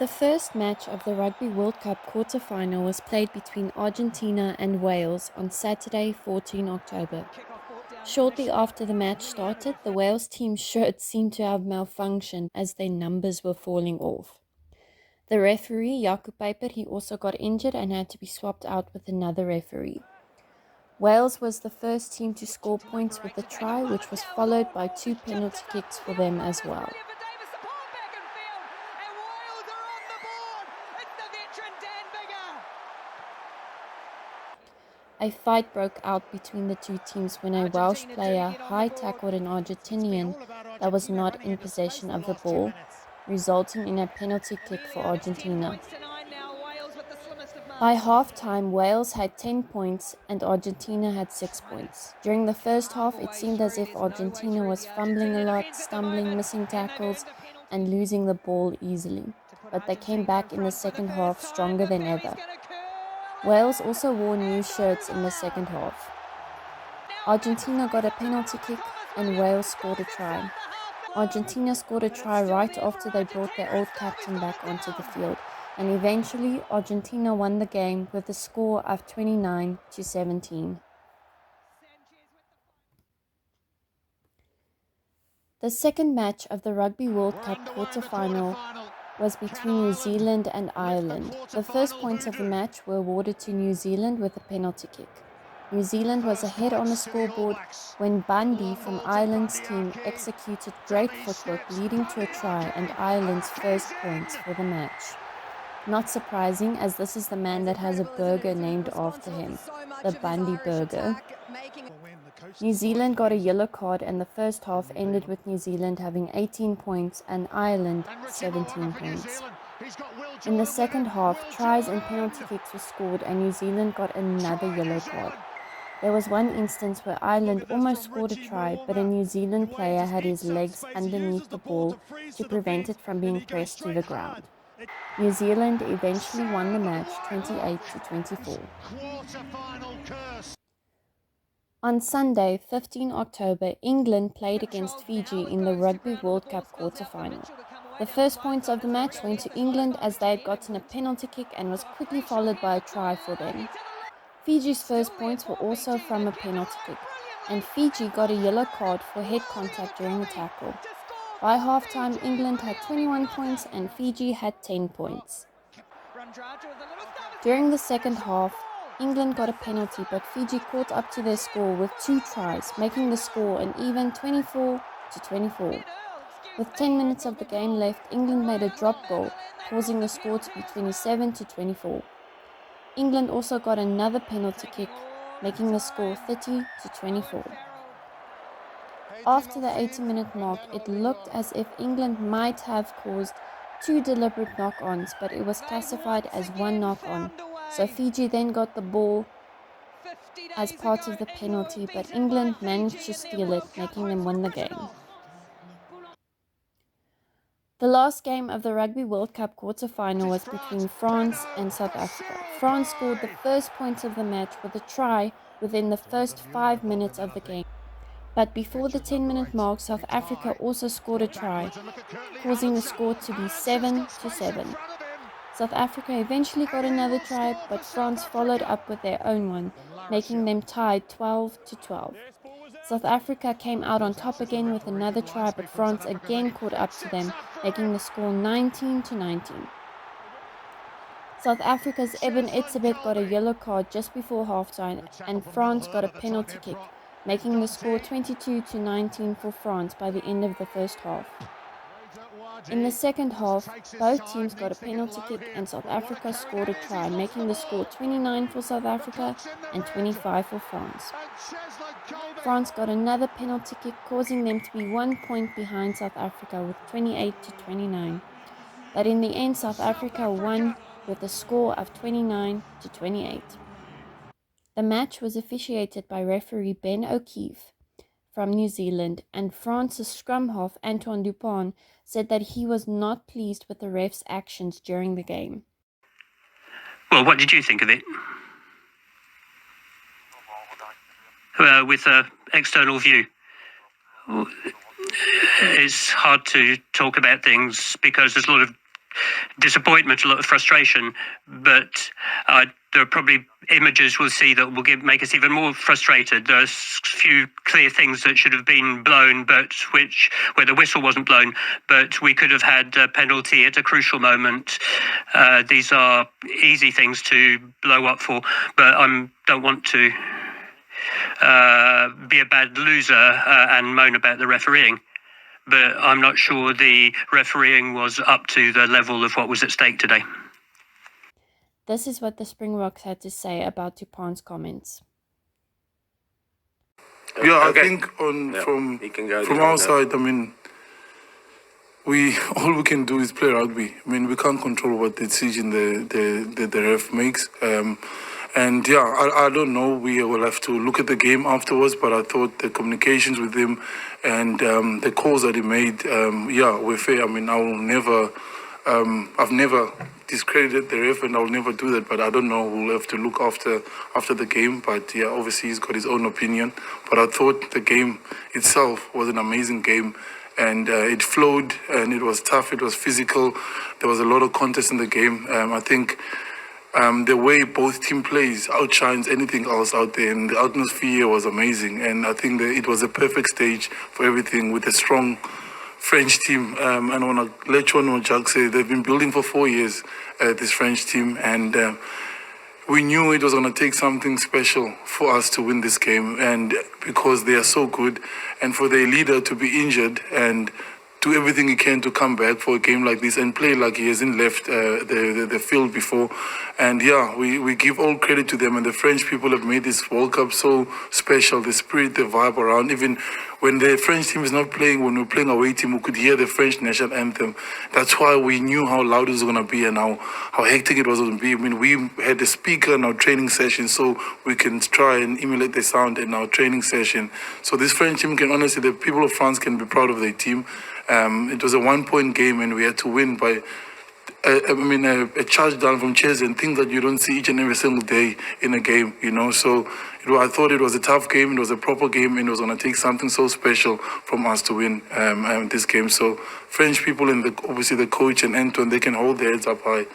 The first match of the Rugby World Cup quarter-final was played between Argentina and Wales on Saturday, 14 October. Shortly after the match started, the Wales team's shirts seemed to have malfunctioned as their numbers were falling off. The referee, Jaco Peyper, he also got injured and had to be swapped out with another referee. Wales was the first team to score points with a try, which was followed by 2 penalty kicks for them as well. A fight broke out between the two teams when a Welsh player high-tackled an Argentinian that was not in possession of the ball, resulting in a penalty kick for Argentina. By half-time, Wales had 10 points and Argentina had 6 points. During the first half, it seemed as if Argentina was fumbling a lot, stumbling, missing tackles, and losing the ball easily. But they came back in the second half stronger than ever. Wales also wore new shirts in the second half. Argentina got a penalty kick and Wales scored a try. Argentina scored a try right after they brought their old captain back onto the field, and eventually Argentina won the game with a score of 29-17. The second match of the Rugby World Cup quarter-final was between New Zealand and Ireland. The first points of the match were awarded to New Zealand with a penalty kick. New Zealand was ahead on the scoreboard when Bundy from Ireland's team executed great footwork leading to a try and Ireland's first points for the match. Not surprising, as this is the man that has a burger named after him, the Bundy burger. New Zealand got a yellow card and the first half ended with New Zealand having 18 points and Ireland 17 points. In the second half, tries and penalty kicks were scored and New Zealand got another yellow card. There was one instance where Ireland almost scored a try, but a New Zealand player had his legs underneath the ball to prevent it from being pressed to the ground. New Zealand eventually won the match 28-24. On Sunday, 15 October, England played against Fiji in the Rugby World Cup quarter-final. The first points of the match went to England as they had gotten a penalty kick and was quickly followed by a try for them. Fiji's first points were also from a penalty kick, and Fiji got a yellow card for head contact during the tackle. By halftime, England had 21 points and Fiji had 10 points. During the second half, England got a penalty, but Fiji caught up to their score with 2 tries, making the score an even 24-24. With 10 minutes of the game left, England made a drop goal, causing the score to be 27-24. England also got another penalty kick, making the score 30-24. After the 80-minute mark, it looked as if England might have caused 2 deliberate knock-ons, but it was classified as 1 knock-on. So Fiji then got the ball as part of the penalty, but England managed to steal it, making them win the game. The last game of the Rugby World Cup quarter-final was between France and South Africa. France scored the first points of the match with a try within the first 5 minutes of the game. But before the 10-minute mark, South Africa also scored a try, causing the score to be 7-7. South Africa eventually got another try, but France followed up with their own one, making them tied 12-12. South Africa came out on top again with another try, but France again caught up to them, making the score 19-19. South Africa's Eben Etzebeth got a yellow card just before halftime, and France got a penalty kick, making the score 22-19 for France by the end of the first half. In the second half, both teams got a penalty kick and South Africa scored a try, making the score 29 for South Africa and 25 for France. France got another penalty kick, causing them to be 1 point behind South Africa with 28-29. But in the end, South Africa won with a score of 29-28. The match was officiated by referee Ben O'Keefe from New Zealand, and France's scrum half Antoine Dupont said that he was not pleased with the ref's actions during the game. Well, what did you think of it? With an external view, it's hard to talk about things because there's a lot of disappointment, a lot of frustration, but there are probably images we'll see that will make us even more frustrated. There's a few clear things that should have been blown, but where the whistle wasn't blown, but we could have had a penalty at a crucial moment. These are easy things to blow up for, but I don't want to be a bad loser and moan about the refereeing. But I'm not sure the refereeing was up to the level of what was at stake today. This is what the Springboks had to say about Dupant's comments. Yeah, I think from our side, I mean, all we can do is play rugby. I mean, we can't control what decision the ref makes. And yeah, I don't know. We will have to look at the game afterwards. But I thought the communications with him and the calls that he made, were fair. I mean, I will never. I've never discredited the ref, and I'll never do that. But I don't know. We'll have to look after the game. But yeah, obviously he's got his own opinion. But I thought the game itself was an amazing game, and it flowed, and it was tough. It was physical. There was a lot of contest in the game. I think. The way both team plays outshines anything else out there, and the atmosphere was amazing. And I think that it was a perfect stage for everything with a strong French team. And I want to let you know, Jack, say they've been building for 4 years, this French team, and we knew it was going to take something special for us to win this game, and because they are so good, and for their leader to be injured and do everything he can to come back for a game like this and play like he hasn't left the field before. And yeah, we give all credit to them, and the French people have made this World Cup so special. The spirit, the vibe around, even when the French team is not playing, when we're playing away team, we could hear the French national anthem. That's why we knew how loud it was going to be and how hectic it was going to be. I mean, we had a speaker in our training session, so we can try and emulate the sound in our training session. So this French team can honestly, the people of France can be proud of their team. It was a 1-point game, and we had to win by a charge down from chairs and things that you don't see each and every single day in a game, you know. So I thought it was a tough game, it was a proper game, and it was going to take something so special from us to win this game. So French people and obviously the coach and Antoine, they can hold their heads up high.